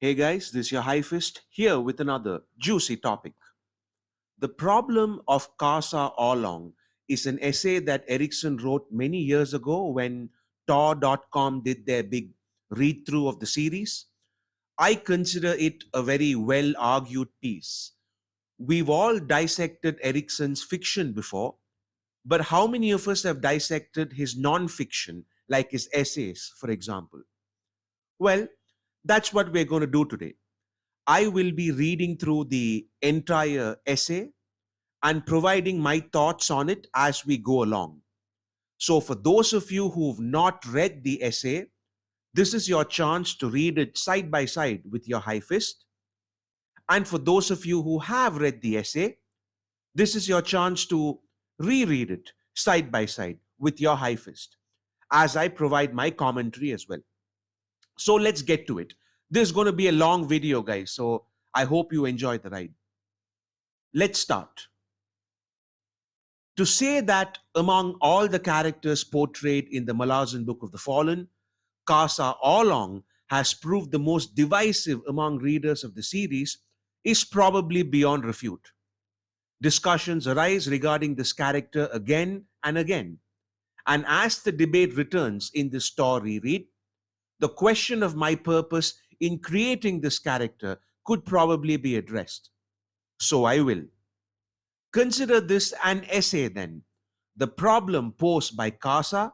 Hey guys, this is your High Fist here with another juicy topic. The Problem of Karsa Orlong is an essay that Erikson wrote many years ago when Tor.com did their big read through of the series. I consider it a very well argued piece. We've all dissected Erikson's fiction before, but how many of us have dissected his non fiction, like his essays, for example? Well, that's what we're going to do today. I will be reading through the entire essay and providing my thoughts on it as we go along. So, for those of you who've not read the essay, this is your chance to read it side by side with your high fist. And for those of you who have read the essay, this is your chance to reread it side by side with your high fist as I provide my commentary as well. So, let's get to it. This is going to be a long video, guys. So, I hope you enjoy the ride. Let's start. To say that among all the characters portrayed in the Malazan Book of the Fallen, Karsa Orlong has proved the most divisive among readers of the series is probably beyond refute. Discussions arise regarding this character again and again, and as the debate returns in this story read, the question of my purpose in creating this character could probably be addressed. So I will. Consider this an essay then, the problem posed by Casa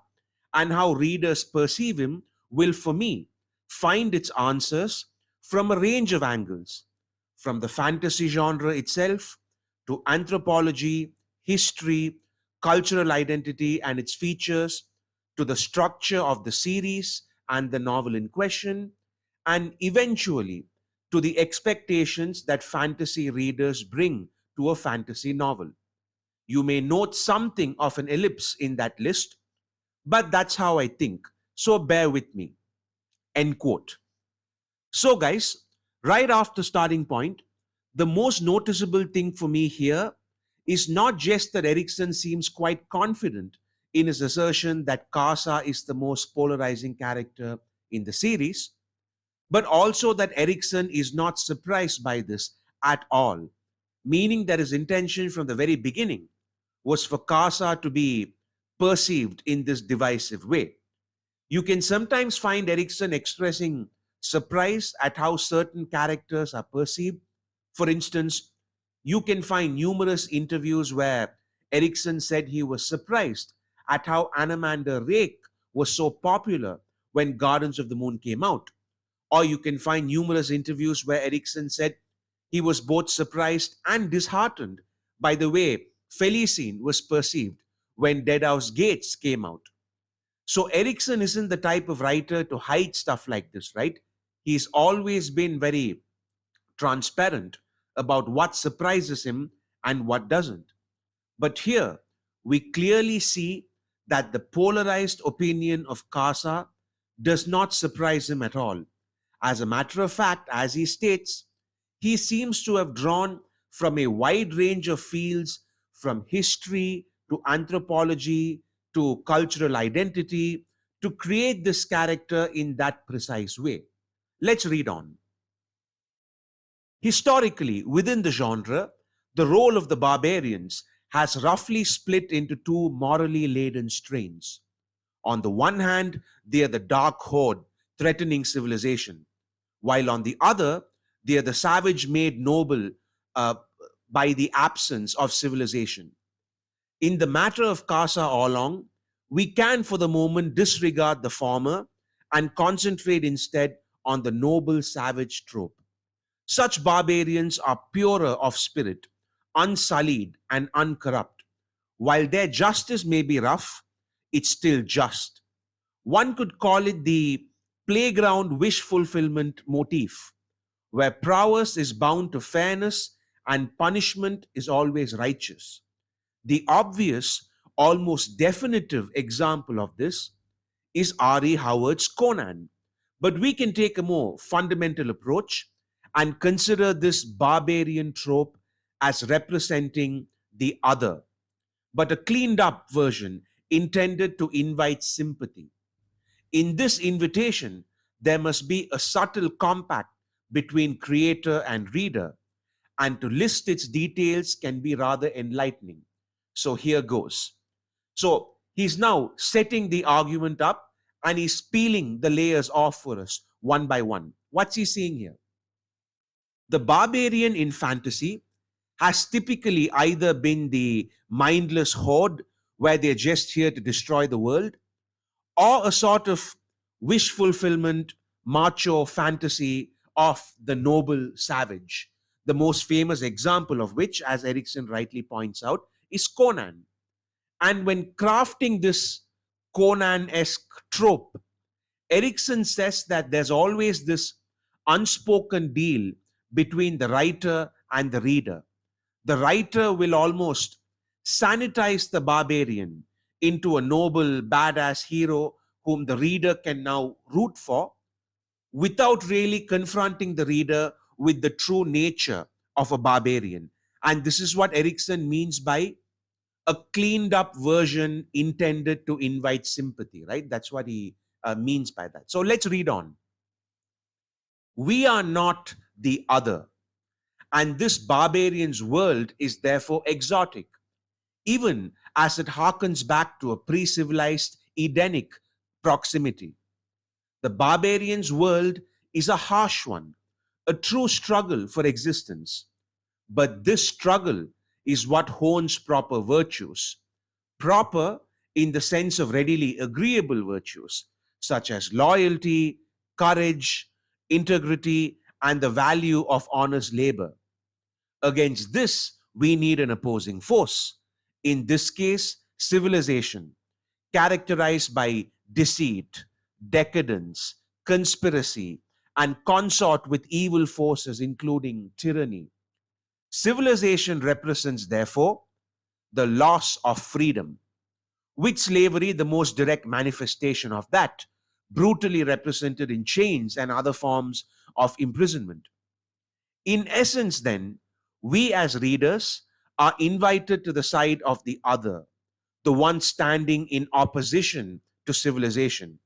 and how readers perceive him will, for me, find its answers from a range of angles, from the fantasy genre itself to anthropology, history, cultural identity and its features, to the structure of the series and the novel in question, and eventually to the expectations that fantasy readers bring to a fantasy novel. You may note something of an ellipse in that list, but that's how I think. So bear with me. End quote. So, guys, right after starting point, the most noticeable thing for me here is not just that Erikson seems quite confident in his assertion that Kasa is the most polarizing character in the series, but also that Erikson is not surprised by this at all, meaning that his intention from the very beginning was for Kasa to be perceived in this divisive way. You can sometimes find Erikson expressing surprise at how certain characters are perceived. For instance, you can find numerous interviews where Erikson said he was surprised at how Anamander Rake was so popular when Gardens of the Moon came out. Or you can find numerous interviews where Erikson said he was both surprised and disheartened by the way Felicine was perceived when Deadhouse Gates came out. So Erikson isn't the type of writer to hide stuff like this, right? He's always been very transparent about what surprises him and what doesn't. But here, we clearly see that the polarized opinion of Casa does not surprise him at all. As a matter of fact, as he states, he seems to have drawn from a wide range of fields, from history to anthropology to cultural identity, to create this character in that precise way. Let's read on. Historically, within the genre, the role of the barbarians has roughly split into two morally laden strains. On the one hand, they are the dark horde threatening civilization, while on the other, they are the savage made noble uh, by the absence of civilization. In the matter of Casa Orlong, we can for the moment disregard the former and concentrate instead on the noble savage trope. Such barbarians are purer of spirit, unsullied, and uncorrupt. While their justice may be rough, it's still just. One could call it the playground wish fulfillment motif, where prowess is bound to fairness and punishment is always righteous. The obvious, almost definitive example of this is R.E. Howard's Conan. But we can take a more fundamental approach and consider this barbarian trope as representing the other, but a cleaned up version intended to invite sympathy. In this invitation, there must be a subtle compact between creator and reader, and to list its details can be rather enlightening. So here goes. So he's now setting the argument up and he's peeling the layers off for us one by one. What's he saying here? The barbarian in fantasy has typically either been the mindless horde where they're just here to destroy the world, or a sort of wish fulfillment, macho fantasy of the noble savage. The most famous example of which, as Erikson rightly points out, is Conan. And when crafting this Conan esque trope, Erikson says that there's always this unspoken deal between the writer and the reader. The writer will almost sanitize the barbarian into a noble, badass hero whom the reader can now root for without really confronting the reader with the true nature of a barbarian. And this is what Erikson means by a cleaned up version intended to invite sympathy, right? That's what he means by that. So let's read on. We are not the other, and this barbarian's world is therefore exotic, even as it harkens back to a pre civilized Edenic proximity. The barbarian's world is a harsh one, a true struggle for existence. But this struggle is what hones proper virtues. Proper in the sense of readily agreeable virtues, such as loyalty, courage, integrity, and the value of honest labor. Against this, we need an opposing force. In this case, civilization, characterized by deceit, decadence, conspiracy, and consort with evil forces, including tyranny. Civilization represents, therefore, the loss of freedom, with slavery the most direct manifestation of that, brutally represented in chains and other forms of imprisonment. In essence, then, we as readers are invited to the side of the other, the one standing in opposition to civilization.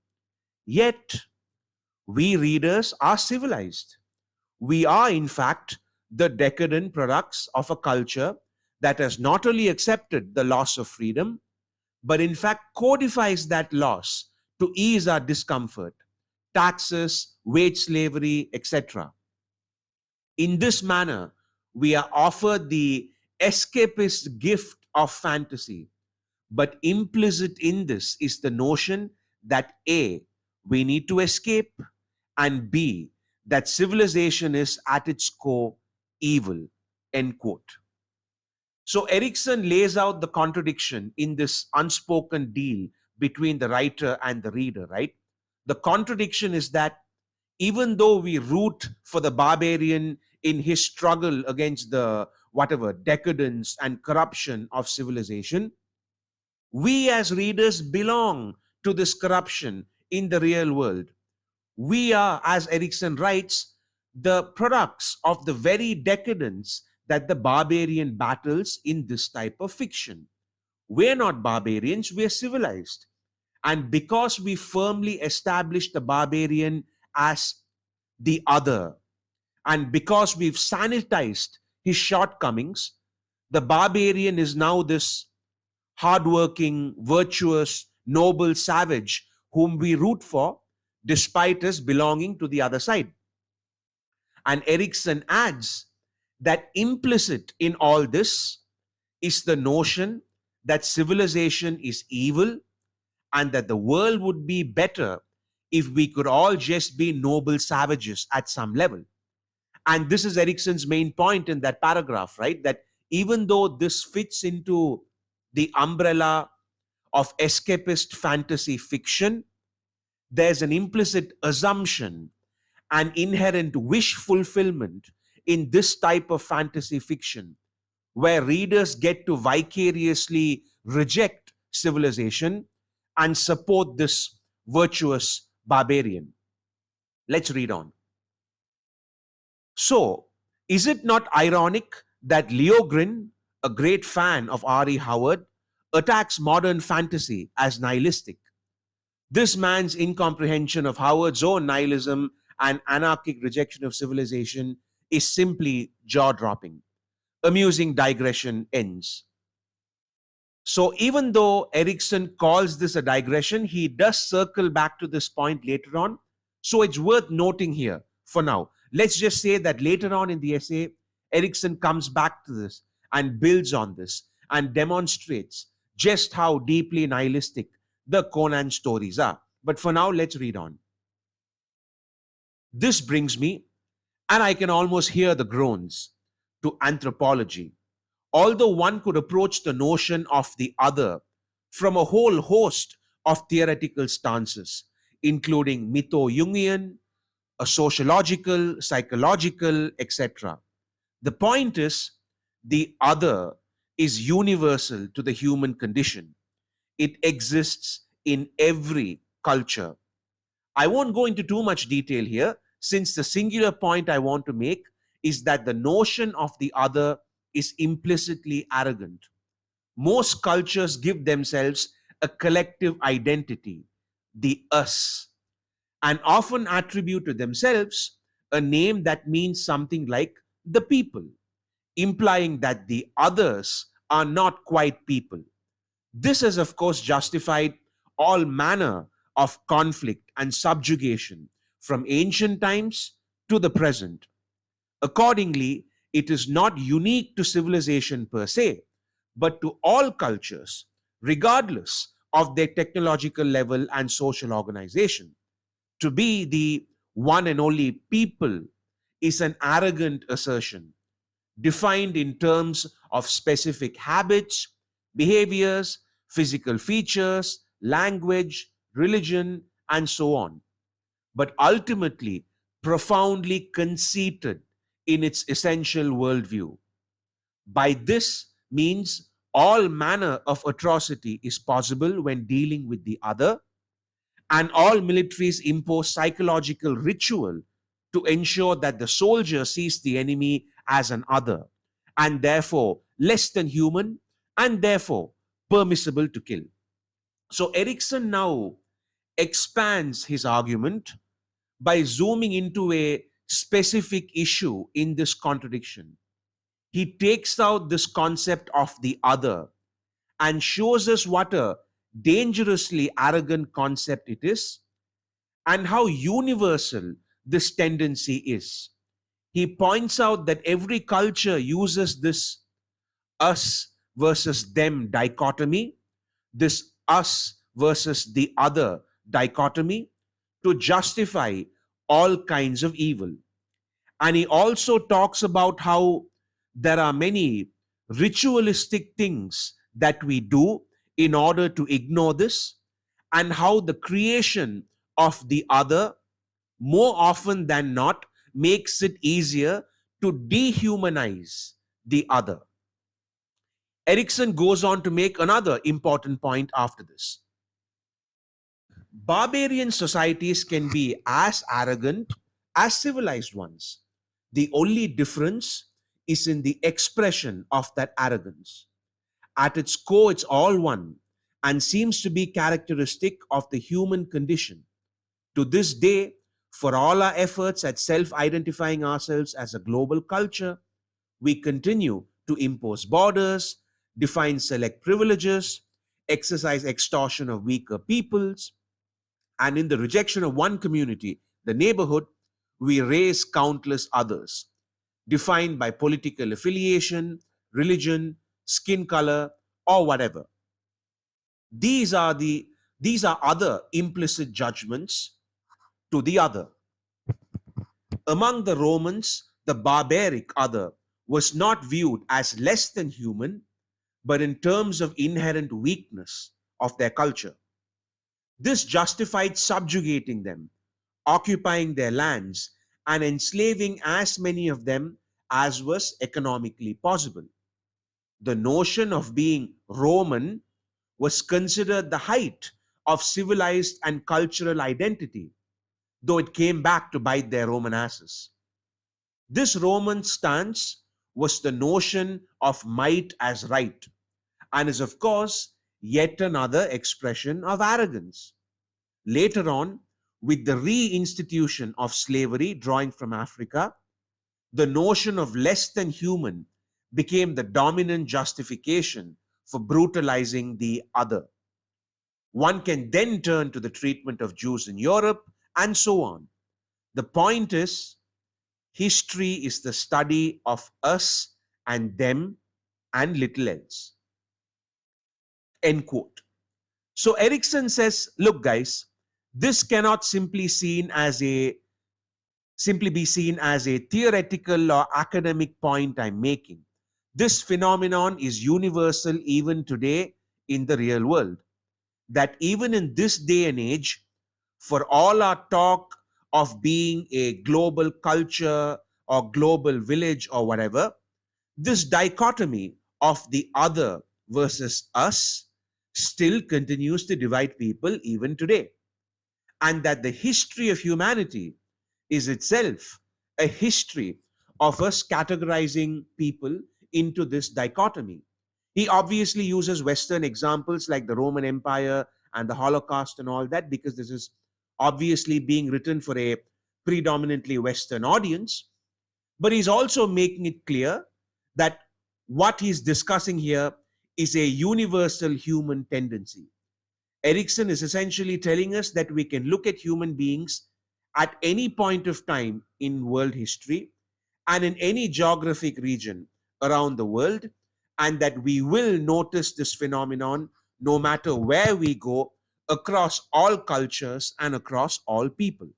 Yet, we readers are civilized. We are, in fact, the decadent products of a culture that has not only accepted the loss of freedom, but in fact codifies that loss to ease our discomfort, taxes, wage slavery, etc. In this manner, we are offered the escapist gift of fantasy, but implicit in this is the notion that A, we need to escape, and B, that civilization is at its core evil. End quote. So Erikson lays out the contradiction in this unspoken deal between the writer and the reader, right? The contradiction is that even though we root for the barbarian in his struggle against the whatever decadence and corruption of civilization, we as readers belong to this corruption in the real world. We are, as Erikson writes, the products of the very decadence that the barbarian battles in this type of fiction. We're not barbarians, we're civilized. And because we firmly establish the barbarian as the other, and because we've sanitized his shortcomings, the barbarian is now this hardworking, virtuous, noble savage whom we root for despite us belonging to the other side. And Erikson adds that implicit in all this is the notion that civilization is evil and that the world would be better if we could all just be noble savages at some level. And this is Erikson's main point in that paragraph, right? That even though this fits into the umbrella of escapist fantasy fiction, there's an implicit assumption, an inherent wish fulfillment in this type of fantasy fiction, where readers get to vicariously reject civilization and support this virtuous barbarian. Let's read on. So, is it not ironic that Leo Grin, a great fan of R.E. Howard, attacks modern fantasy as nihilistic? This man's incomprehension of Howard's own nihilism and anarchic rejection of civilization is simply jaw dropping. Amusing digression ends. So, even though Erikson calls this a digression, he does circle back to this point later on. So, it's worth noting here for now. Let's just say that later on in the essay, Erikson comes back to this and builds on this and demonstrates just how deeply nihilistic the Conan stories are. But for now, let's read on. This brings me, and I can almost hear the groans, to anthropology. Although one could approach the notion of the other from a whole host of theoretical stances, including mytho-Jungian, a sociological, psychological, etc. The point is, the other is universal to the human condition. It exists in every culture. I won't go into too much detail here, since the singular point I want to make is that the notion of the other is implicitly arrogant. Most cultures give themselves a collective identity, the us, and often attribute to themselves a name that means something like the people, implying that the others are not quite people. This has, of course, justified all manner of conflict and subjugation from ancient times to the present. Accordingly, it is not unique to civilization per se, but to all cultures, regardless of their technological level and social organization. To be the one and only people is an arrogant assertion, defined in terms of specific habits, behaviors, physical features, language, religion, and so on, but ultimately profoundly conceited in its essential worldview. By this means all manner of atrocity is possible when dealing with the other, and all militaries impose psychological ritual to ensure that the soldier sees the enemy as an other, and therefore less than human, and therefore permissible to kill. So Erikson now expands his argument by zooming into a specific issue in this contradiction. He takes out this concept of the other and shows us what a dangerously arrogant concept it is and how universal this tendency is. He points out that every culture uses this us versus them dichotomy, this us versus the other dichotomy, to justify all kinds of evil. And he also talks about how there are many ritualistic things that we do in order to ignore this, and how the creation of the other, more often than not, makes it easier to dehumanize the other. Erikson goes on to make another important point after this. Barbarian societies can be as arrogant as civilized ones. The only difference is in the expression of that arrogance. At its core, it's all one and seems to be characteristic of the human condition. To this day, for all our efforts at self identifying ourselves as a global culture, we continue to impose borders, define select privileges, exercise extortion of weaker peoples, and in the rejection of one community, the neighborhood, we raise countless others, defined by political affiliation, religion, skin color, or whatever. These are other implicit judgments to the other. Among the Romans, the barbaric other was not viewed as less than human, but in terms of inherent weakness of their culture. This justified subjugating them, occupying their lands, and enslaving as many of them as was economically possible. The notion of being Roman was considered the height of civilized and cultural identity, though it came back to bite their Roman asses. This Roman stance was the notion of might as right, and is, of course, yet another expression of arrogance. Later on, with the reinstitution of slavery drawing from Africa, the notion of less than human became the dominant justification for brutalizing the other. One can then turn to the treatment of Jews in Europe and so on. The point is, history is the study of us and them and little else. End quote. So Erikson says, look, guys, this cannot simply be seen as a theoretical or academic point I'm making. This phenomenon is universal even today in the real world. That even in this day and age, for all our talk of being a global culture or global village or whatever, this dichotomy of the other versus us still continues to divide people even today. And that the history of humanity is itself a history of us categorizing people into this dichotomy. He obviously uses Western examples like the Roman Empire and the Holocaust and all that, because this is obviously being written for a predominantly Western audience. But he's also making it clear that what he's discussing here is a universal human tendency. Erikson is essentially telling us that we can look at human beings at any point of time in world history and in any geographic region around the world, and that we will notice this phenomenon no matter where we go, across all cultures and across all people.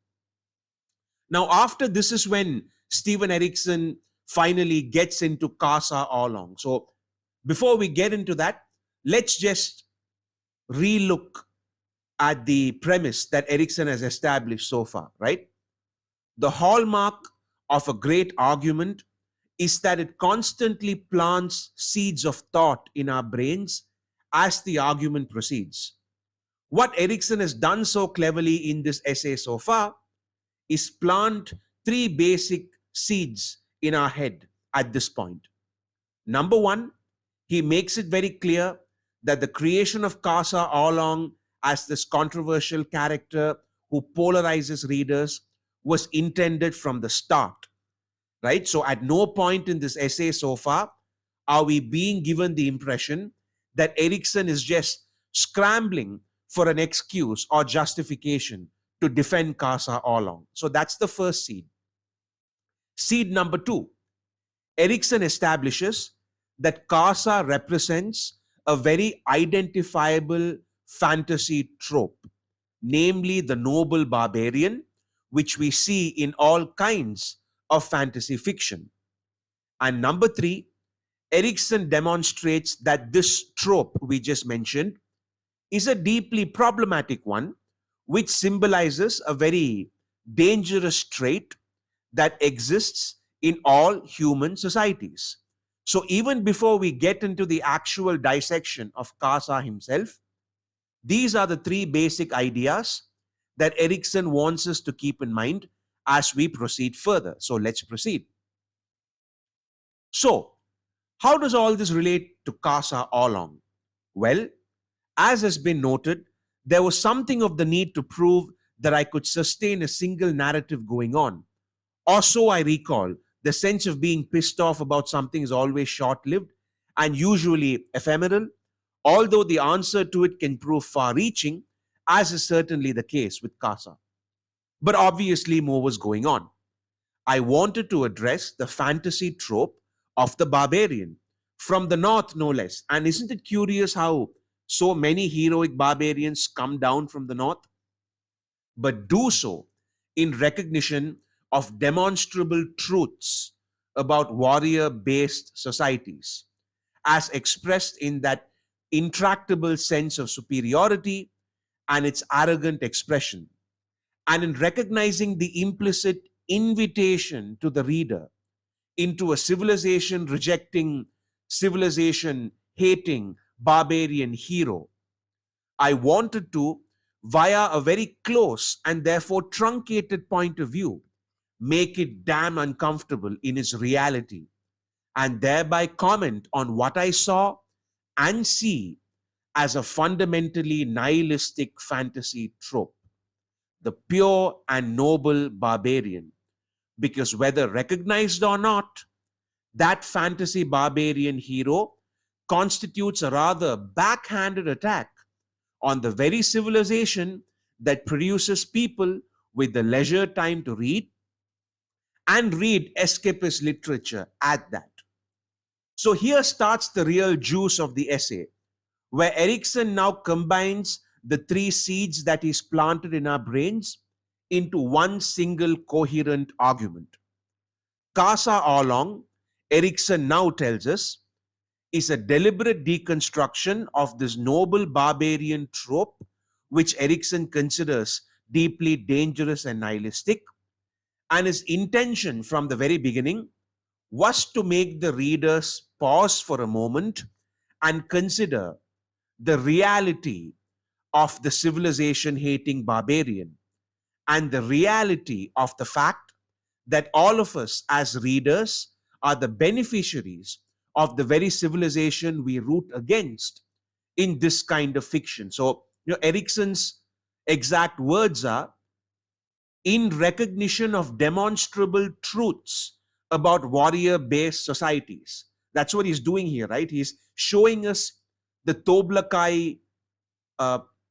Now, after this is when Steven Erikson finally gets into Karsa Orlong. So, before we get into that, let's just relook at the premise that Erikson has established so far, right? The hallmark of a great argument is that it constantly plants seeds of thought in our brains as the argument proceeds. What Erikson has done so cleverly in this essay so far is plant three basic seeds in our head at this point. Number one, he makes it very clear that the creation of Karsa Orlong as this controversial character who polarizes readers was intended from the start, right? So at no point in this essay so far are we being given the impression that Erikson is just scrambling for an excuse or justification to defend Karsa Orlong. So that's the first seed. Seed number two, Erikson establishes that Karsa represents a very identifiable fantasy trope, namely the noble barbarian, which we see in all kinds of fantasy fiction. And number three, Erikson demonstrates that this trope we just mentioned is a deeply problematic one, which symbolizes a very dangerous trait that exists in all human societies. So even before we get into the actual dissection of Karsa himself, these are the three basic ideas that Erikson wants us to keep in mind as we proceed further. So let's proceed. So, how does all this relate to Karsa Orlong? Well, as has been noted, there was something of the need to prove that I could sustain a single narrative going on. Or so I recall. The sense of being pissed off about something is always short lived and usually ephemeral, although the answer to it can prove far reaching, as is certainly the case with Karsa. But obviously, more was going on. I wanted to address the fantasy trope of the barbarian, from the north, no less. And isn't it curious how so many heroic barbarians come down from the north? But do so in recognition of demonstrable truths about warrior based societies, as expressed in that intractable sense of superiority and its arrogant expression, and in recognizing the implicit invitation to the reader into a civilization rejecting, civilization hating barbarian hero. I wanted to, via a very close and therefore truncated point of view, make it damn uncomfortable in its reality, and thereby comment on what I saw and see as a fundamentally nihilistic fantasy trope. the pure and noble barbarian. Because whether recognized or not, that fantasy barbarian hero constitutes a rather backhanded attack on the very civilization that produces people with the leisure time to read and read escapist literature at that. So here starts the real juice of the essay, where Erikson now combines the three seeds that he's planted in our brains into one single coherent argument. Karsa Orlong, Erikson now tells us, is a deliberate deconstruction of this noble barbarian trope, which Erikson considers deeply dangerous and nihilistic. And his intention from the very beginning was to make the readers pause for a moment and consider the reality of the civilization hating barbarian and the reality of the fact that all of us as readers are the beneficiaries of the very civilization we root against in this kind of fiction. So, Erikson's exact words are, in recognition of demonstrable truths about warrior based societies. That's what he's doing here, right? He's showing us the Toblakai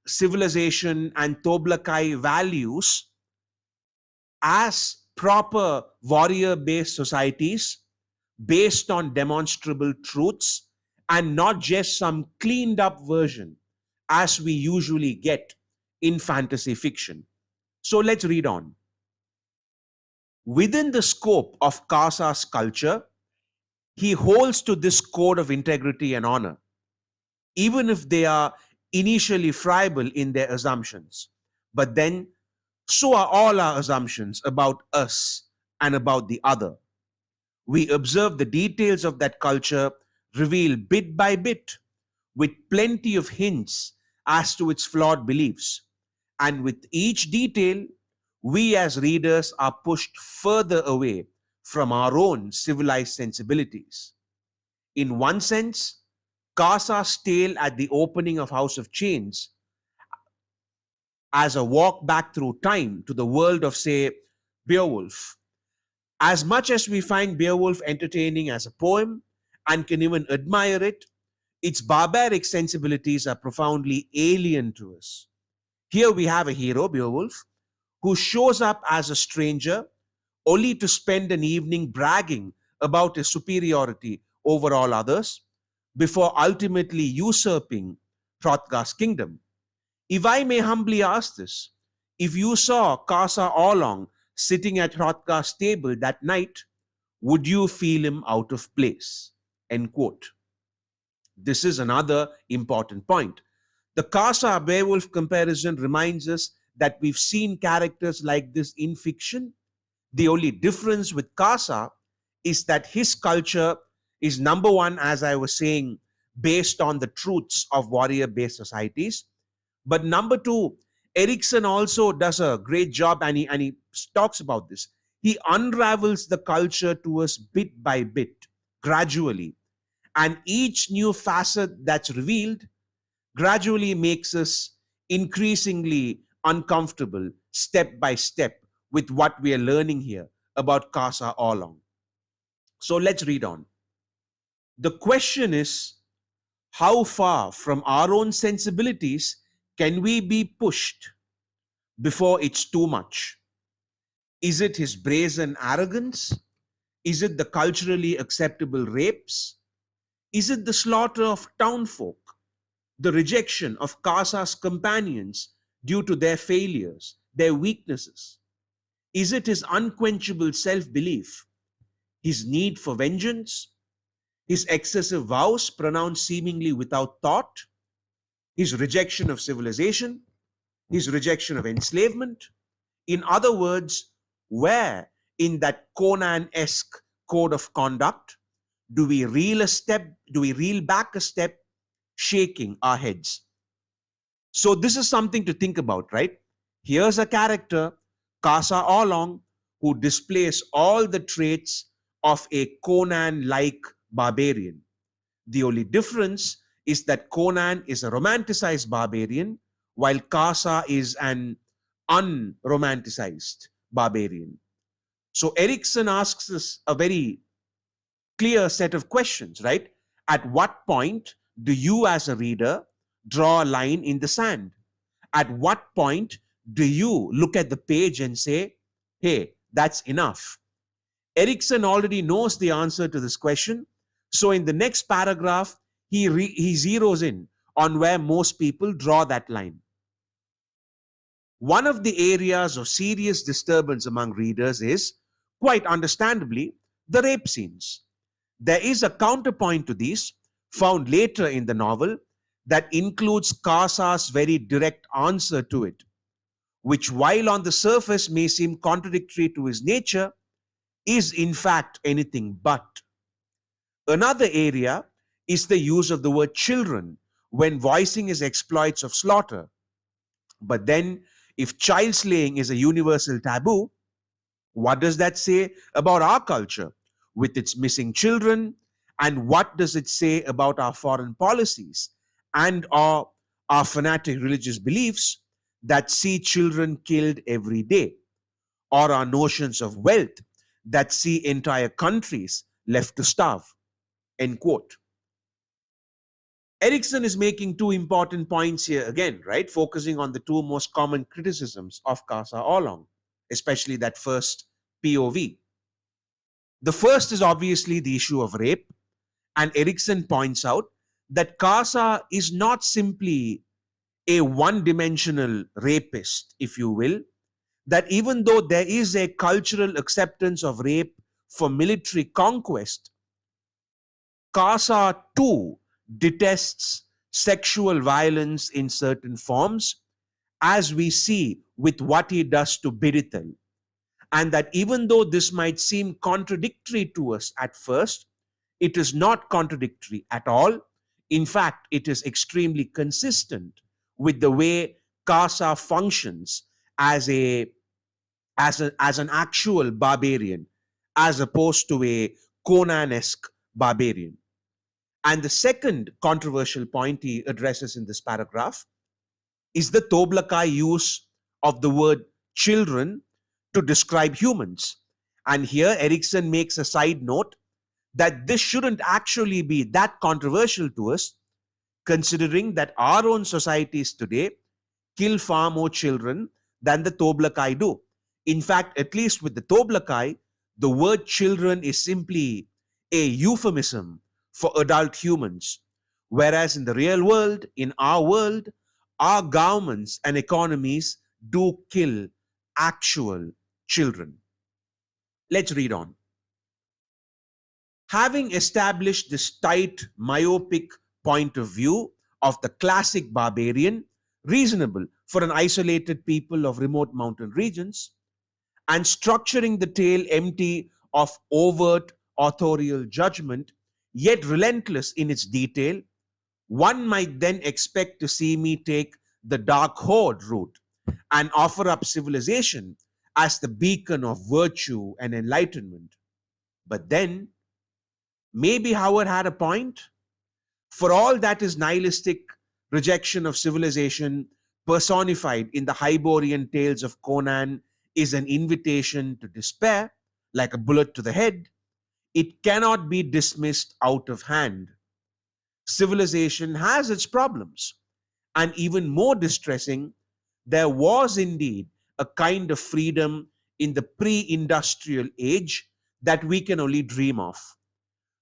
civilization and Toblakai values as proper warrior based societies based on demonstrable truths and not just some cleaned up version as we usually get in fantasy fiction. So let's read on. Within the scope of Karsa's culture, he holds to this code of integrity and honor, even if they are initially friable in their assumptions. But then, so are all our assumptions about us and about the other. We observe the details of that culture revealed bit by bit, with plenty of hints as to its flawed beliefs. And with each detail, we as readers are pushed further away from our own civilized sensibilities. In one sense, Karsa's tale at the opening of House of Chains as a walk back through time to the world of, say, Beowulf. As much as we find Beowulf entertaining as a poem and can even admire it, its barbaric sensibilities are profoundly alien to us. Here we have a hero, Beowulf, who shows up as a stranger only to spend an evening bragging about his superiority over all others before ultimately usurping Hrothgar's kingdom. If I may humbly ask this, if you saw Karsa Orlong sitting at Hrothgar's table that night, would you feel him out of place? End quote. This is another important point. The Karsa Beowulf comparison reminds us that we've seen characters like this in fiction. The only difference with Karsa is that his culture is, number one, as I was saying, based on the truths of warrior based societies. But number two, Erikson also does a great job, and he talks about this. He unravels the culture to us bit by bit, gradually. And each new facet that's revealed gradually makes us increasingly uncomfortable step by step with what we are learning here about Karsa Orlong. So let's read on. The question is, how far from our own sensibilities can we be pushed before it's too much? Is it his brazen arrogance? Is it the culturally acceptable rapes? Is it the slaughter of townfolk? The rejection of Karsa's companions due to their failures, their weaknesses? Is it his unquenchable self-belief, his need for vengeance, his excessive vows pronounced seemingly without thought, his rejection of civilization, his rejection of enslavement? In other words, where in that Conan-esque code of conduct do we reel back a step, shaking our heads? So this is something to think about, right? Here's a character, Karsa Orlong, who displays all the traits of a Conan-like barbarian. The only difference is that Conan is a romanticized barbarian, while Karsa is an unromanticized barbarian. So Erikson asks us a very clear set of questions, right? At what point do you, as a reader, draw a line in the sand? At what point do you look at the page and say, hey, that's enough? Erikson already knows the answer to this question. So in the next paragraph, he zeroes in on where most people draw that line. One of the areas of serious disturbance among readers is, quite understandably, the rape scenes. There is a counterpoint to these, found later in the novel, that includes Karsa's very direct answer to it, which, while on the surface may seem contradictory to his nature, is in fact anything but. Another area is the use of the word children when voicing his exploits of slaughter. But then, if child slaying is a universal taboo, what does that say about our culture with its missing children? And what does it say about our foreign policies and our fanatic religious beliefs that see children killed every day? Or our notions of wealth that see entire countries left to starve? End quote. Erikson is making two important points here again, right? Focusing on the two most common criticisms of Karsa Orlong, especially that first POV. The first is obviously the issue of rape, and Erikson points out that Karsa is not simply a one dimensional rapist, if you will, that even though there is a cultural acceptance of rape for military conquest, Karsa too detests sexual violence in certain forms, as we see with what he does to Birithel. And that even though this might seem contradictory to us at first, it is not contradictory at all. In fact, it is extremely consistent with the way Karsa functions as as an actual barbarian, as opposed to a Conan-esque barbarian. And the second controversial point he addresses in this paragraph is the Toblakai use of the word children to describe humans. And here Erikson makes a side note that this shouldn't actually be that controversial to us, considering that our own societies today kill far more children than the Toblakai do. In fact, at least with the Toblakai, the word children is simply a euphemism for adult humans. Whereas in the real world, in our world, our governments and economies do kill actual children. Let's read on. Having established this tight, myopic point of view of the classic barbarian, reasonable for an isolated people of remote mountain regions, and structuring the tale empty of overt authorial judgment, yet relentless in its detail, one might then expect to see me take the dark horde route and offer up civilization as the beacon of virtue and enlightenment. But then, maybe Howard had a point. For all that is nihilistic rejection of civilization, personified in the Hyborian tales of Conan, is an invitation to despair, like a bullet to the head, it cannot be dismissed out of hand. Civilization has its problems, and even more distressing, there was indeed a kind of freedom in the pre industrial age that we can only dream of.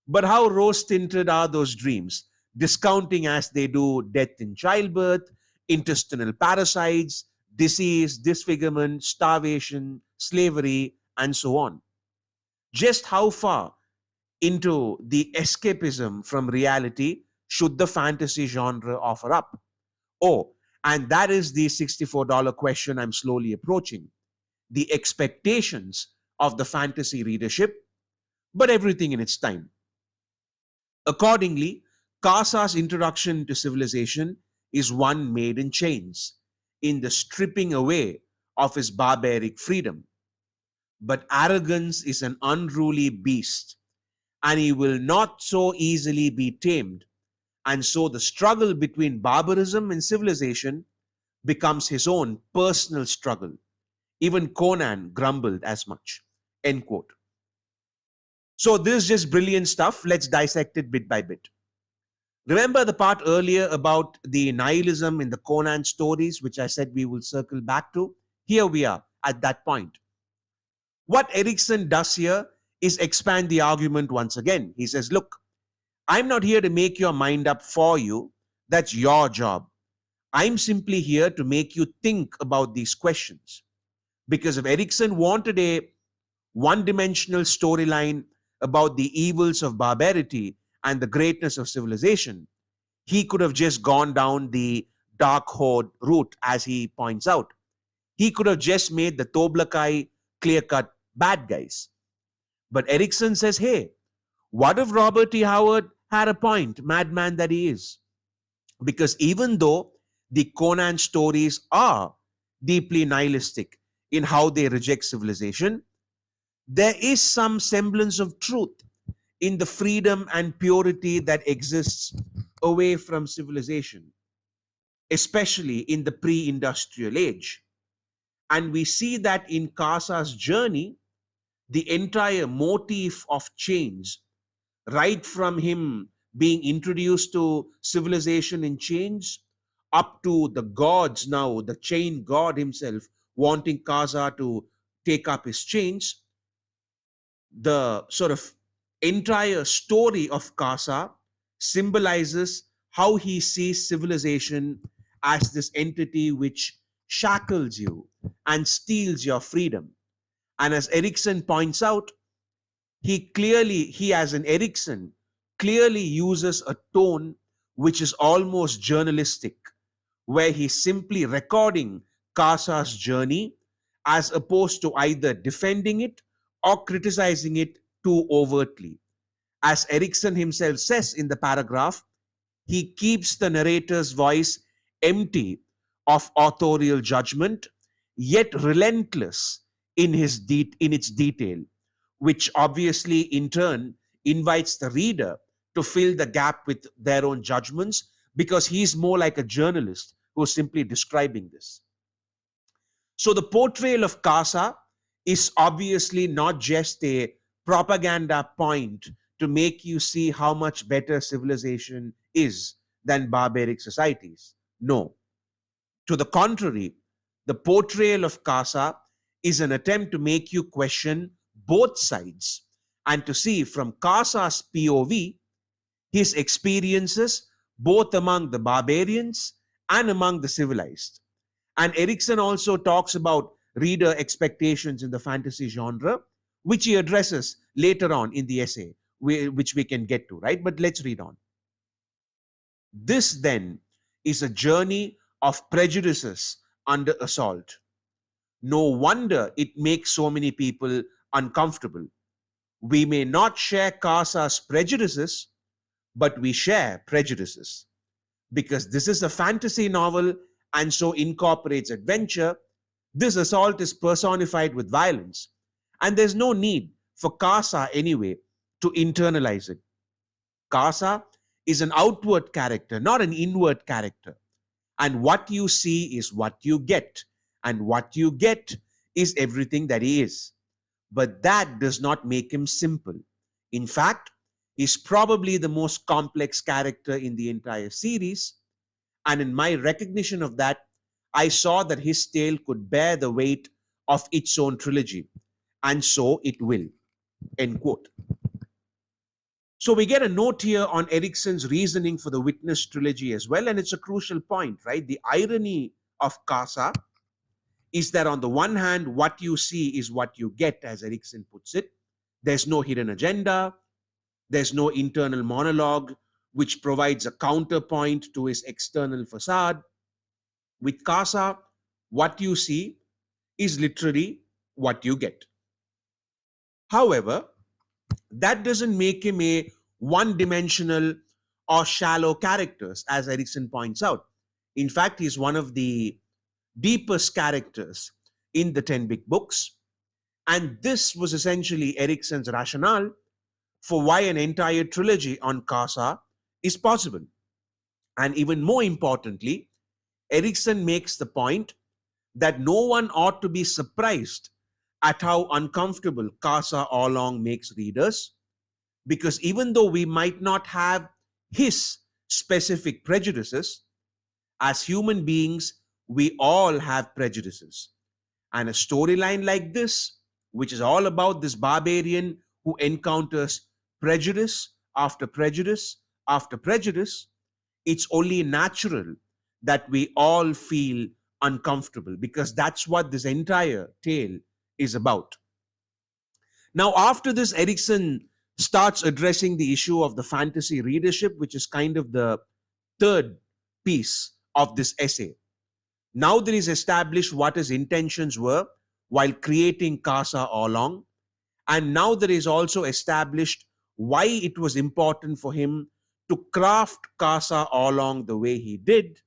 But how rose tinted are those dreams, discounting as they do death in childbirth, intestinal parasites, disease, disfigurement, starvation, slavery, and so on? Just how far into the escapism from reality should the fantasy genre offer up? Oh, and that is the $64 question I'm slowly approaching. The expectations of the fantasy readership, but everything in its time. Accordingly, Karsa's introduction to civilization is one made in chains, in the stripping away of his barbaric freedom. But arrogance is an unruly beast, and he will not so easily be tamed. And so the struggle between barbarism and civilization becomes his own personal struggle. Even Conan grumbled as much. End quote. So this is just brilliant stuff. Let's dissect it bit by bit. Remember the part earlier about the nihilism in the Conan stories, which I said we will circle back to? Here we are at that point. What Erikson does here is expand the argument once again. He says, look, I'm not here to make your mind up for you. That's your job. I'm simply here to make you think about these questions. Because if Erikson wanted a one dimensional storyline about the evils of barbarity and the greatness of civilization, he could have just gone down the dark horde route, as he points out. He could have just made the Toblakai clear cut bad guys. But Erikson says, hey, what if Robert E. Howard had a point, madman that he is? Because even though the Conan stories are deeply nihilistic in how they reject civilization, there is some semblance of truth in the freedom and purity that exists away from civilization, especially in the pre industrial age. And we see that in Karsa's journey, the entire motif of change, right from him being introduced to civilization in chains, up to the gods now, the chain god himself wanting Karsa to take up his chains, the sort of entire story of Karsa symbolizes how he sees civilization as this entity which shackles you and steals your freedom. And as Erikson points out, he as an Erikson, clearly uses a tone which is almost journalistic, where he's simply recording Karsa's journey as opposed to either defending it or criticizing it too overtly. As Erikson himself says in the paragraph, he keeps the narrator's voice empty of authorial judgment, yet relentless in in its detail, which obviously in turn invites the reader to fill the gap with their own judgments, because he's more like a journalist who's simply describing this. So the portrayal of Karsa is obviously not just a propaganda point to make you see how much better civilization is than barbaric societies. No. To the contrary, the portrayal of Karsa is an attempt to make you question both sides and to see from Karsa's POV his experiences both among the barbarians and among the civilized. And Erikson also talks about reader expectations in the fantasy genre, which he addresses later on in the essay, which we can get to, right? But let's read on. This then is a journey of prejudices under assault. No wonder it makes so many people uncomfortable. We may not share Karsa's prejudices, but we share prejudices. Because this is a fantasy novel and so incorporates adventure, this assault is personified with violence. And there's no need for Karsa anyway to internalize it. Karsa is an outward character, not an inward character. And what you see is what you get. And what you get is everything that he is. But that does not make him simple. In fact, he's probably the most complex character in the entire series. And in my recognition of that, I saw that his tale could bear the weight of its own trilogy. And so it will. End quote. So we get a note here on Erikson's reasoning for the Witness trilogy as well, and it's a crucial point, right? The irony of Karsa is that on the one hand, what you see is what you get, as Erikson puts it. There's no hidden agenda. There's no internal monologue, which provides a counterpoint to his external facade. With Karsa, what you see is literally what you get. However, that doesn't make him a one-dimensional or shallow characters, as Erikson points out. In fact, he's one of the deepest characters in the 10 big books. And this was essentially Erikson's rationale for why an entire trilogy on Karsa is possible. And even more importantly, Erikson makes the point that no one ought to be surprised at how uncomfortable Karsa Orlong makes readers, because even though we might not have his specific prejudices, as human beings, we all have prejudices. And a storyline like this, which is all about this barbarian who encounters prejudice after prejudice after prejudice, it's only natural that we all feel uncomfortable, because that's what this entire tale is about. Now, after this, Erikson starts addressing the issue of the fantasy readership, which is kind of the third piece of this essay. Now that he's established what his intentions were while creating Karsa Orlong, and now that he's also established why it was important for him to craft Karsa Orlong the way he did,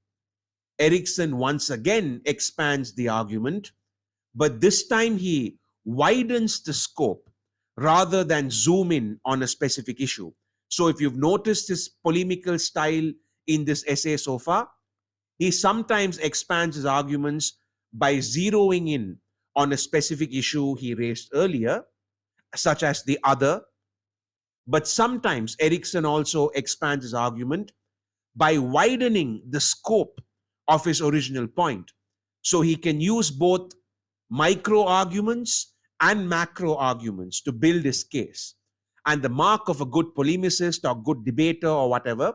Erikson once again expands the argument, but this time he widens the scope rather than zoom in on a specific issue. So if you've noticed his polemical style in this essay so far, he sometimes expands his arguments by zeroing in on a specific issue he raised earlier, such as the other. But sometimes Erikson also expands his argument by widening the scope of his original point. So he can use both micro arguments and macro arguments to build his case. And the mark of a good polemicist or good debater or whatever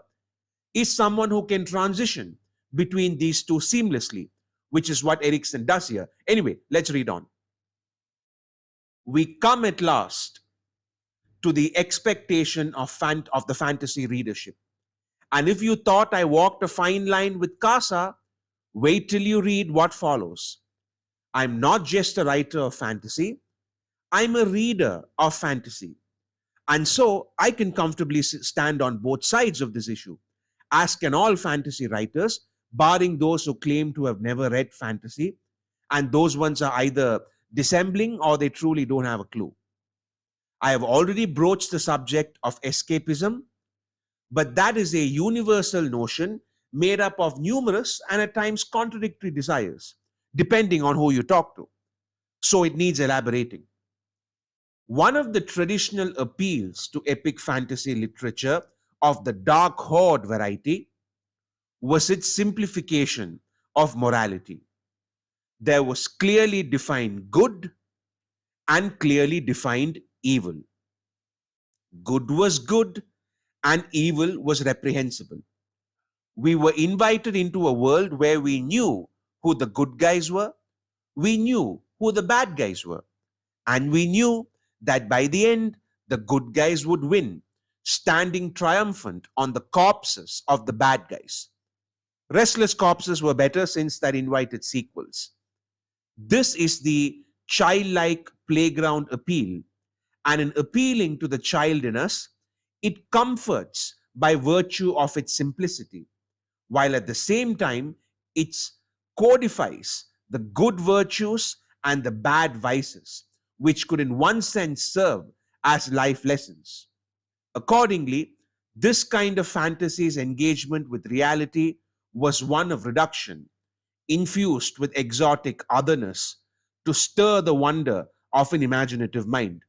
is someone who can transition between these two seamlessly, which is what Erikson does here. Anyway, let's read on. We come at last to the expectation of the fantasy readership. And if you thought I walked a fine line with Karsa, wait till you read what follows. I'm not just a writer of fantasy, I'm a reader of fantasy. And so I can comfortably stand on both sides of this issue, as can all fantasy writers, barring those who claim to have never read fantasy, and those ones are either dissembling or they truly don't have a clue. I have already broached the subject of escapism, but that is a universal notion made up of numerous and at times contradictory desires, depending on who you talk to. So it needs elaborating. One of the traditional appeals to epic fantasy literature of the dark horde variety was its simplification of morality. There was clearly defined good and clearly defined evil. Good was good and evil was reprehensible. We were invited into a world where we knew who the good guys were, we knew who the bad guys were, and we knew that by the end, the good guys would win, standing triumphant on the corpses of the bad guys. Restless corpses were better since that invited sequels. This is the childlike playground appeal, and in appealing to the child in us, it comforts by virtue of its simplicity, while at the same time it codifies the good virtues and the bad vices, which could in one sense serve as life lessons. Accordingly, this kind of fantasy's engagement with reality was one of reduction, infused with exotic otherness to stir the wonder of an imaginative mind.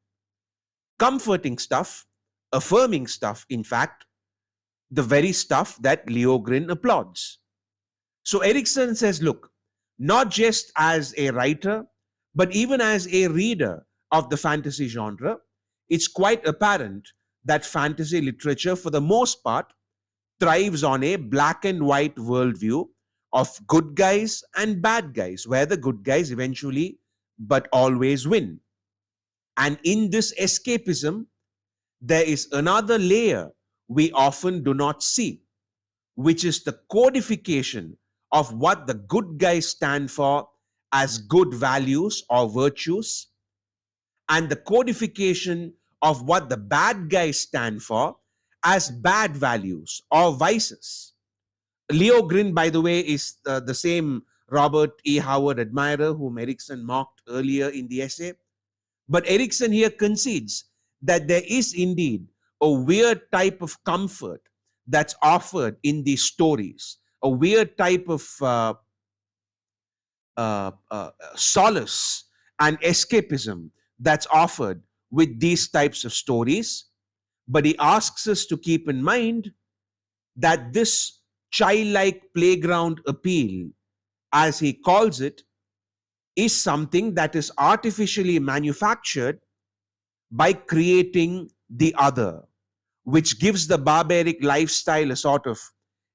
Comforting stuff, affirming stuff, in fact, the very stuff that Leogrin applauds. So Erikson says, look, not just as a writer, but even as a reader of the fantasy genre, it's quite apparent that fantasy literature, for the most part, thrives on a black and white worldview of good guys and bad guys, where the good guys eventually but always win. And in this escapism, there is another layer we often do not see, which is the codification of what the good guys stand for as good values or virtues, and the codification of what the bad guys stand for as bad values or vices. Leo Grin, by the way, is the same Robert E. Howard admirer whom Erikson mocked earlier in the essay. But Erikson here concedes that there is indeed a weird type of comfort that's offered in these stories, a weird type of solace and escapism that's offered with these types of stories, but he asks us to keep in mind that this childlike playground appeal, as he calls it, is something that is artificially manufactured by creating the other, which gives the barbaric lifestyle a sort of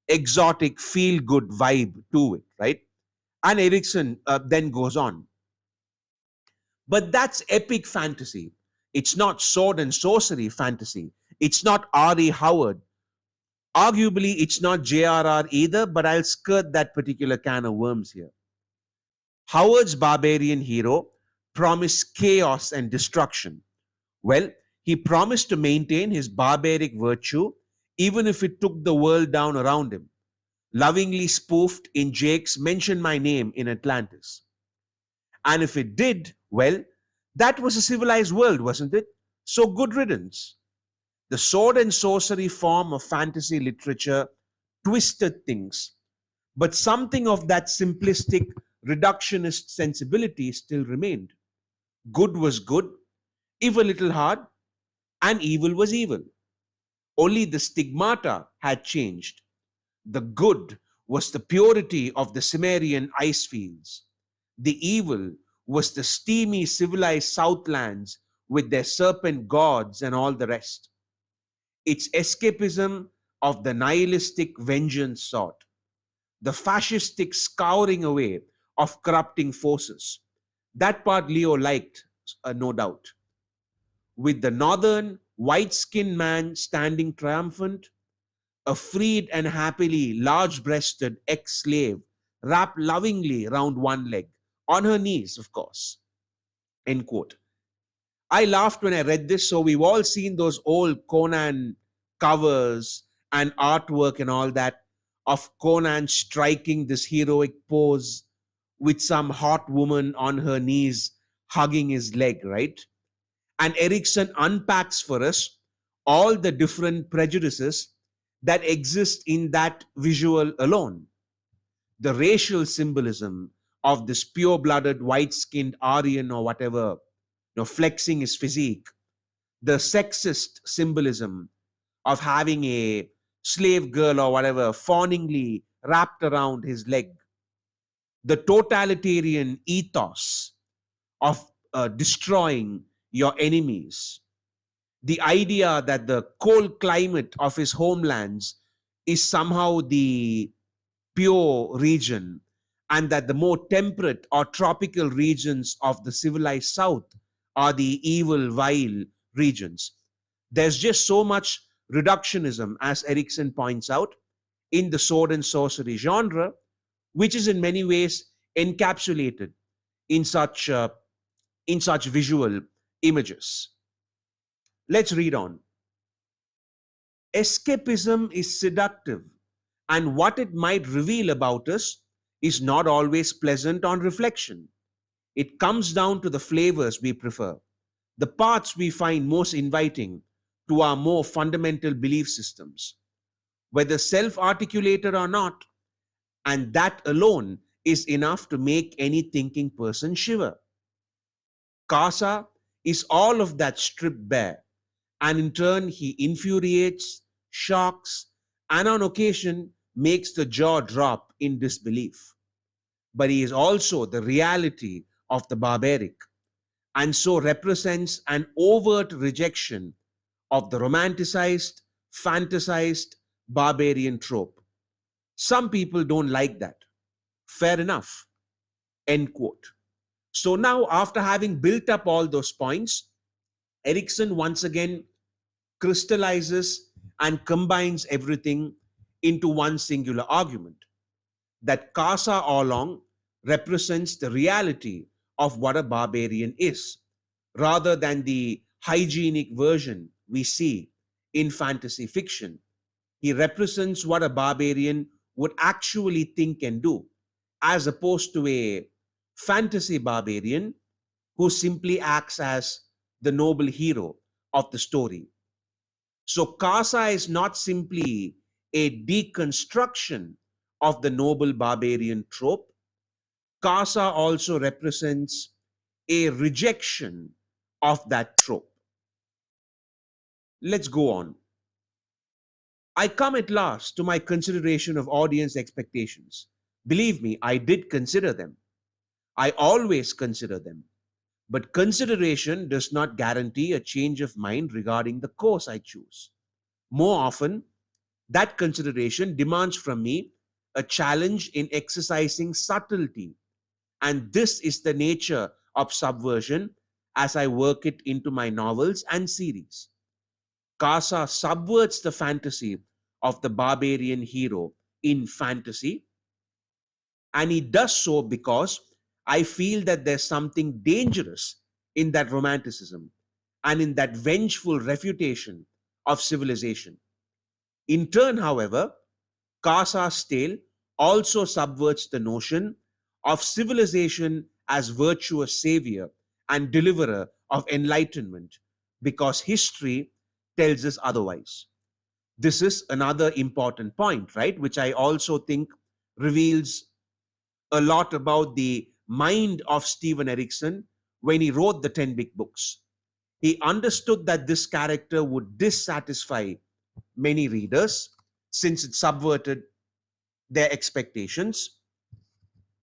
exotic, feel good vibe to it, right? And Erikson then goes on. But that's epic fantasy. It's not sword and sorcery fantasy. It's not R.E. Howard. Arguably, it's not J.R.R. either, but I'll skirt that particular can of worms here. Howard's barbarian hero promised chaos and destruction. Well, he promised to maintain his barbaric virtue even if it took the world down around him. Lovingly spoofed in Jake's Mention My Name in Atlantis. And if it did, well, that was a civilized world, wasn't it? So good riddance. The sword and sorcery form of fantasy literature twisted things, but something of that simplistic, reductionist sensibility still remained. Good was good, if a little hard, and evil was evil. Only the stigmata had changed. The good was the purity of the Cimmerian ice fields. The evil was the steamy civilized southlands with their serpent gods and all the rest. It's escapism of the nihilistic vengeance sort, the fascistic scouring away of corrupting forces. That part Leo liked, no doubt. With the northern white skinned man standing triumphant, a freed and happily large breasted ex slave wrapped lovingly round one leg, on her knees, of course. End quote. I laughed when I read this. So we've all seen those old Conan covers and artwork and all that of Conan striking this heroic pose with some hot woman on her knees hugging his leg, right? And Erikson unpacks for us all the different prejudices that exist in that visual alone. The racial symbolism of this pure blooded, white skinned Aryan or whatever, flexing his physique, the sexist symbolism of having a slave girl or whatever fawningly wrapped around his leg, the totalitarian ethos of destroying your enemies, the idea that the cold climate of his homelands is somehow the pure region, and that the more temperate or tropical regions of the civilized south are the evil, vile regions. There's just so much reductionism, as Erikson points out, in the sword and sorcery genre, which is in many ways encapsulated in such visual images. Let's read on. Escapism is seductive, and what it might reveal about us is not always pleasant on reflection. It comes down to the flavors we prefer, the parts we find most inviting to our more fundamental belief systems, whether self articulated or not, and that alone is enough to make any thinking person shiver. Karsa is all of that stripped bare, and in turn he infuriates, shocks, and on occasion makes the jaw drop in disbelief. But he is also the reality of the barbaric, and so represents an overt rejection of the romanticized, fantasized barbarian trope. Some people don't like that. Fair enough. End quote. So now, after having built up all those points, Erikson once again crystallizes and combines everything into one singular argument that Karsa Orlong represents the reality of what a barbarian is, rather than the hygienic version we see in fantasy fiction. He represents what a barbarian would actually think and do, as opposed to a fantasy barbarian who simply acts as the noble hero of the story. So Karsa is not simply a deconstruction of the noble barbarian trope, Casa also represents a rejection of that trope. Let's go on. I come at last to my consideration of audience expectations. Believe me, I did consider them. I always consider them. But consideration does not guarantee a change of mind regarding the course I choose. More often, that consideration demands from me a challenge in exercising subtlety. And this is the nature of subversion as I work it into my novels and series. Casa subverts the fantasy of the barbarian hero in fantasy, and he does so because I feel that there's something dangerous in that romanticism and in that vengeful refutation of civilization. In turn, however, Casa's tale also subverts the notion of civilization as virtuous savior and deliverer of enlightenment because history tells us otherwise. This is another important point, right? Which I also think reveals a lot about the mind of Steven Erikson when he wrote the 10 big books. He understood that this character would dissatisfy many readers since it subverted their expectations,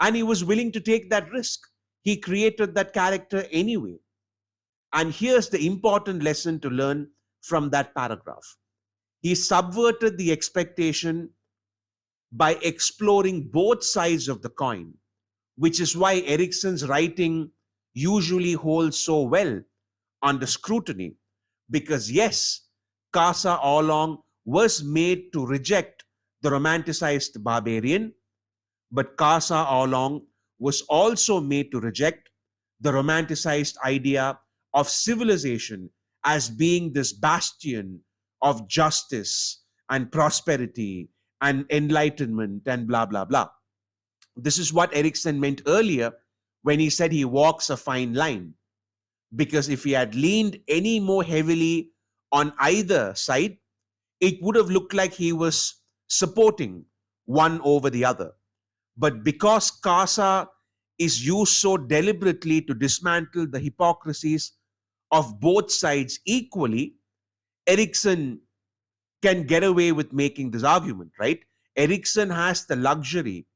and he was willing to take that risk. He created that character anyway. And here's the important lesson to learn from that paragraph. He subverted the expectation by exploring both sides of the coin, which is why Erikson's writing usually holds so well under scrutiny. Because, yes, Casa Orlong was made to reject the romanticized barbarian, but Casa Orlong was also made to reject the romanticized idea of civilization as being this bastion of justice and prosperity and enlightenment and blah, blah, blah. This is what Erikson meant earlier when he said he walks a fine line. Because if he had leaned any more heavily on either side, it would have looked like he was supporting one over the other. But because Casa is used so deliberately to dismantle the hypocrisies of both sides equally, Erikson can get away with making this argument, right? Erikson has the luxury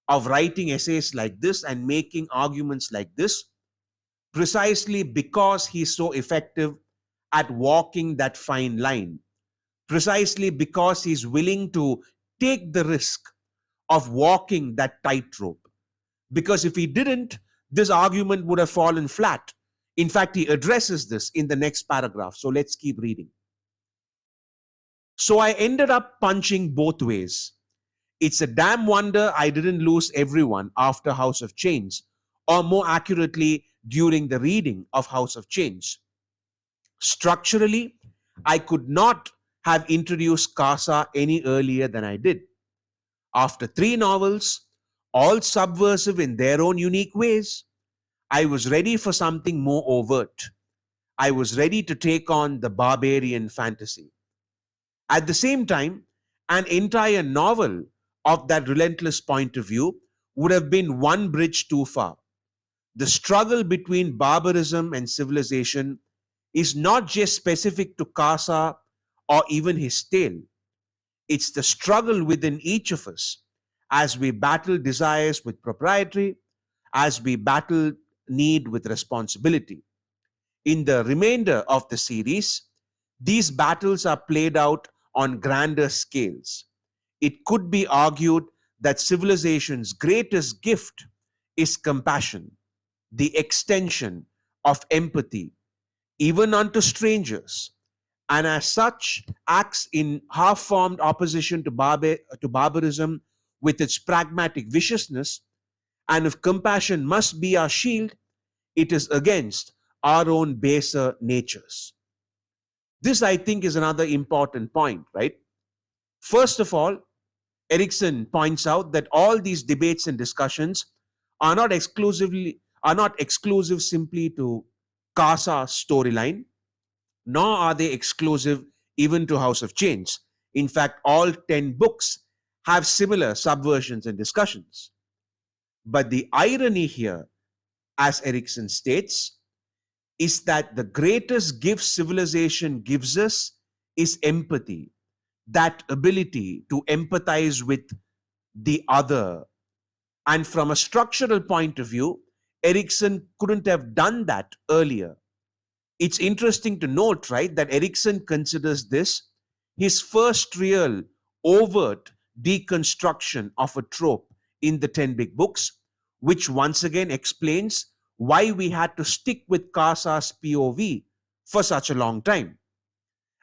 of writing essays like this and making arguments like this precisely because he's so effective at walking that fine line, precisely because he's willing to take the risk of walking that tightrope. Because if he didn't, this argument would have fallen flat. In fact, he addresses this in the next paragraph. So let's keep reading. So I ended up punching both ways. It's a damn wonder I didn't lose everyone after House of Chains, or more accurately, during the reading of House of Chains. Structurally, I could not have introduced Casa any earlier than I did. After 3 novels, all subversive in their own unique ways, I was ready for something more overt. I was ready to take on the barbarian fantasy. At the same time, an entire novel of that relentless point of view would have been one bridge too far. The struggle between barbarism and civilization is not just specific to Casa or even his tale. It's the struggle within each of us as we battle desires with propriety, as we battle need with responsibility. In the remainder of the series, these battles are played out on grander scales. It could be argued that civilization's greatest gift is compassion, the extension of empathy, even unto strangers, and as such acts in half-formed opposition to, to barbarism with its pragmatic viciousness. And if compassion must be our shield, it is against our own baser natures. This, I think, is another important point, right? First of all, Erikson points out that all these debates and discussions are not exclusive simply to Casa's storyline, nor are they exclusive even to House of Chains. In fact, all 10 books have similar subversions and discussions. But the irony here, as Erikson states, is that the greatest gift civilization gives us is empathy, that ability to empathize with the other. And from a structural point of view, Erikson couldn't have done that earlier. It's interesting to note, right, that Erikson considers this his first real overt deconstruction of a trope in the 10 big books, which once again explains why we had to stick with Karsa's POV for such a long time.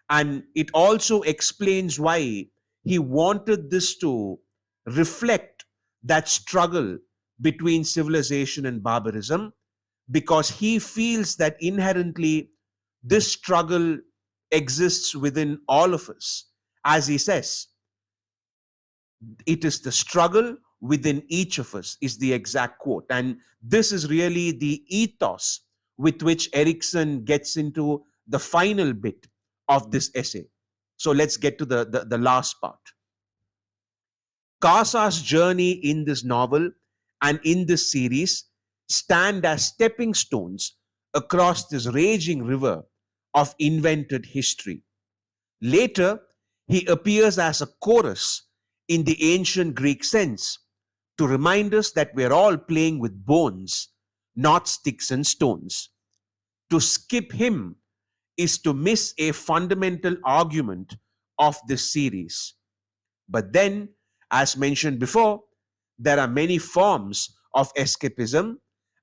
And it also explains why he wanted this to reflect that struggle between civilization and barbarism, because he feels that inherently this struggle exists within all of us. As he says, it is the struggle within each of us, is the exact quote. And this is really the ethos with which Erikson gets into the final bit of this essay. So let's get to the last part. Karsa's journey in this novel and in this series stand as stepping stones across this raging river of invented history. Later, he appears as a chorus in the ancient Greek sense to remind us that we're all playing with bones, not sticks and stones. To skip him is to miss a fundamental argument of this series. But then, as mentioned before, there are many forms of escapism,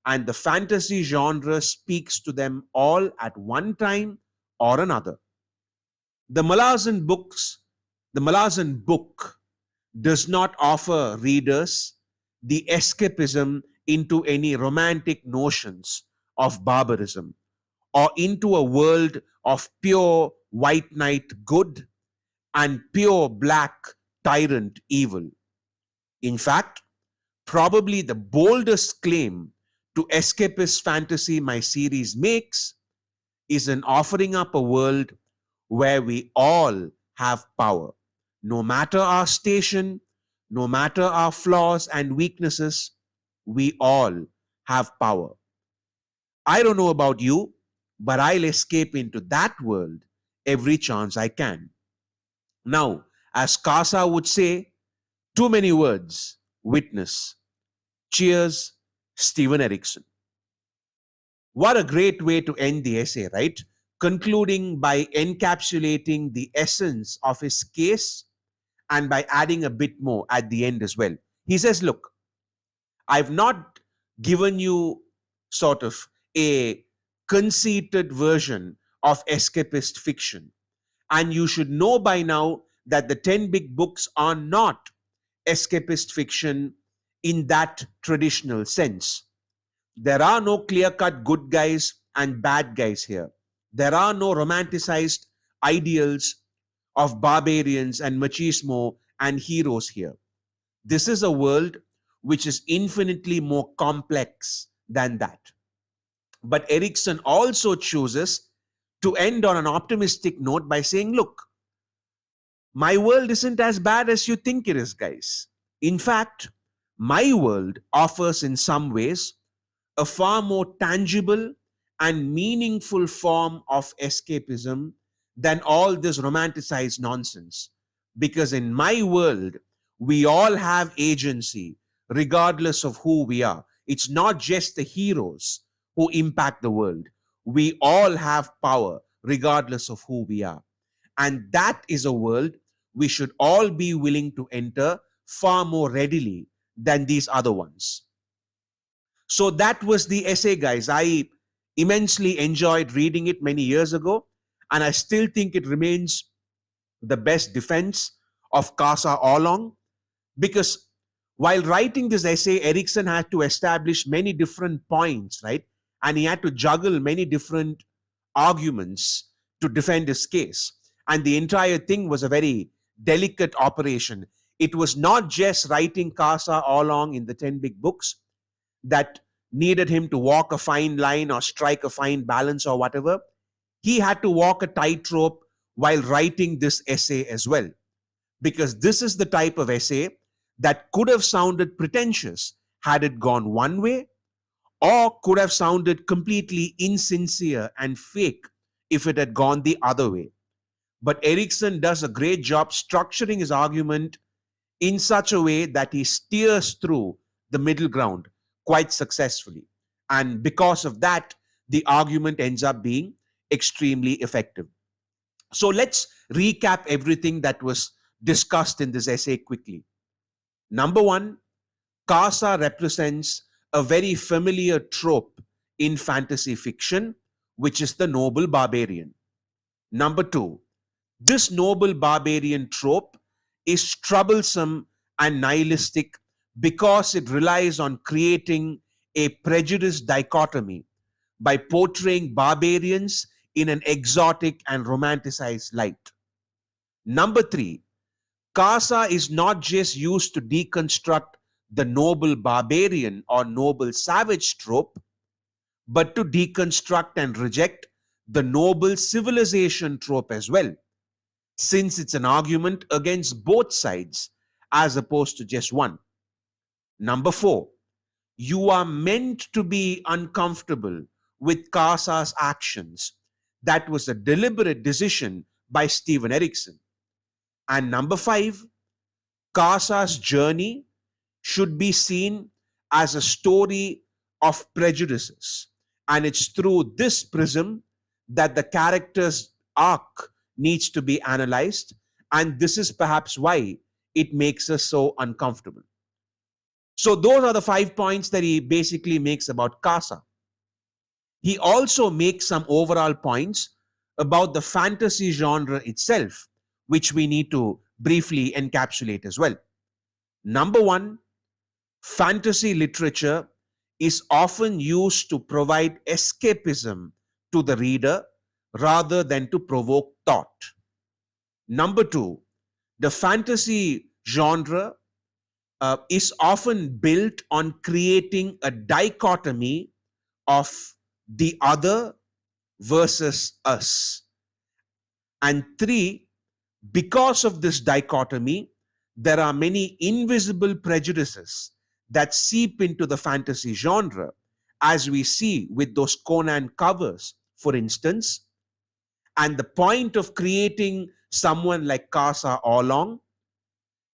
and the fantasy genre speaks to them all at one time or another. The Malazan books, the Malazan book does not offer readers the escapism into any romantic notions of barbarism or into a world of pure white knight good and pure black tyrant evil. In fact, probably the boldest claim to escapist fantasy my series makes is an offering up a world where we all have power. No matter our station, no matter our flaws and weaknesses, we all have power. I don't know about you, but I'll escape into that world every chance I can. Now, as Karsa would say, too many words, witness. Cheers, Steven Erikson. What a great way to end the essay, right? Concluding by encapsulating the essence of his case and by adding a bit more at the end as well. He says, look, I've not given you sort of a conceited version of escapist fiction. And you should know by now that the 10 big books are not escapist fiction in that traditional sense. There are no clear cut good guys and bad guys here. There are no romanticized ideals of barbarians and machismo and heroes here. This is a world which is infinitely more complex than that. But Erikson also chooses to end on an optimistic note by saying, look, my world isn't as bad as you think it is, guys. In fact, my world offers in some ways a far more tangible and meaningful form of escapism than all this romanticized nonsense. Because in my world, we all have agency regardless of who we are. It's not just the heroes who impact the world. We all have power regardless of who we are. And that is a world we should all be willing to enter far more readily than these other ones. So that was the essay, guys. I immensely enjoyed reading it many years ago, and I still think it remains the best defense of Karsa Orlong, because while writing this essay, Erikson had to establish many different points, right? And he had to juggle many different arguments to defend his case. And the entire thing was a very delicate operation. It was not just writing Karsa Orlong in the 10 big books that needed him to walk a fine line or strike a fine balance or whatever. He had to walk a tightrope while writing this essay as well, because this is the type of essay that could have sounded pretentious had it gone one way, or could have sounded completely insincere and fake if it had gone the other way. But Erikson does a great job structuring his argument in such a way that he steers through the middle ground quite successfully. And because of that, the argument ends up being extremely effective. So let's recap everything that was discussed in this essay quickly. Number one, Karsa represents a very familiar trope in fantasy fiction, which is the noble barbarian. Number two, this noble barbarian trope is troublesome and nihilistic because it relies on creating a prejudice dichotomy by portraying barbarians in an exotic and romanticized light. Number three, Karsa is not just used to deconstruct the noble barbarian or noble savage trope, but to deconstruct and reject the noble civilization trope as well, since it's an argument against both sides as opposed to just one. Number four, you are meant to be uncomfortable with Karsa's actions. That was a deliberate decision by Steven Erikson. And number five, Karsa's journey should be seen as a story of prejudices. And it's through this prism that the character's arc needs to be analyzed. And this is perhaps why it makes us so uncomfortable. So those are the 5 points that he basically makes about Karsa. He also makes some overall points about the fantasy genre itself, which we need to briefly encapsulate as well. Number one, fantasy literature is often used to provide escapism to the reader rather than to provoke thought. Number two, the fantasy genre is often built on creating a dichotomy of the other versus us. And three, because of this dichotomy, there are many invisible prejudices that seep into the fantasy genre, as we see with those Conan covers, for instance. And the point of creating someone like Karsa Orlong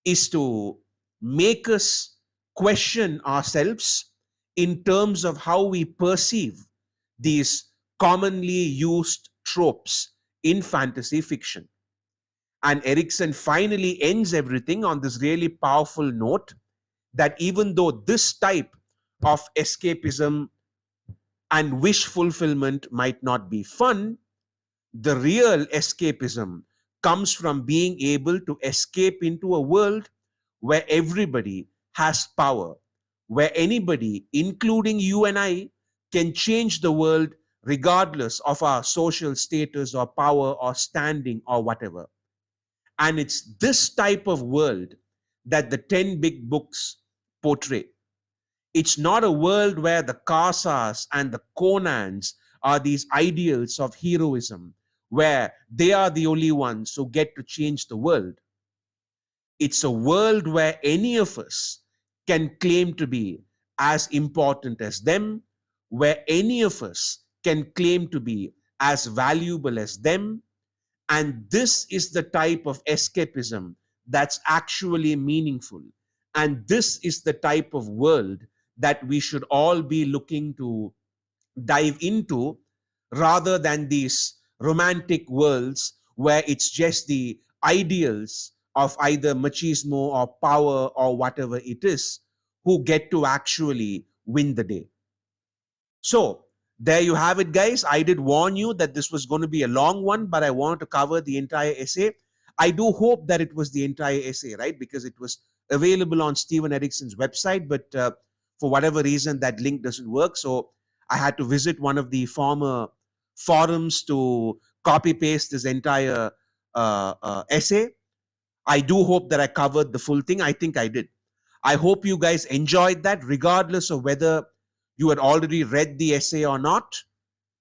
is to make us question ourselves in terms of how we perceive these commonly used tropes in fantasy fiction. And Erikson finally ends everything on this really powerful note that even though this type of escapism and wish fulfillment might not be fun, the real escapism comes from being able to escape into a world where everybody has power, where anybody, including you and I, can change the world regardless of our social status or power or standing or whatever. And it's this type of world that the 10 big books portray. It's not a world where the Karsas and the Conans are these ideals of heroism, where they are the only ones who get to change the world. It's a world where any of us can claim to be as important as them, where any of us can claim to be as valuable as them. And this is the type of escapism that's actually meaningful. And this is the type of world that we should all be looking to dive into, rather than these romantic worlds where it's just the ideals of either machismo or power or whatever it is who get to actually win the day. So there you have it, guys. I did warn you that this was going to be a long one, but I wanted to cover the entire essay. I do hope that it was the entire essay, right? Because it was available on Steven Erikson's website, but for whatever reason, that link doesn't work. So I had to visit one of the former forums to copy paste this entire essay. I do hope that I covered the full thing. I think I did. I hope you guys enjoyed that, regardless of whether you had already read the essay or not.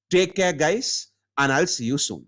Take care, guys, and I'll see you soon.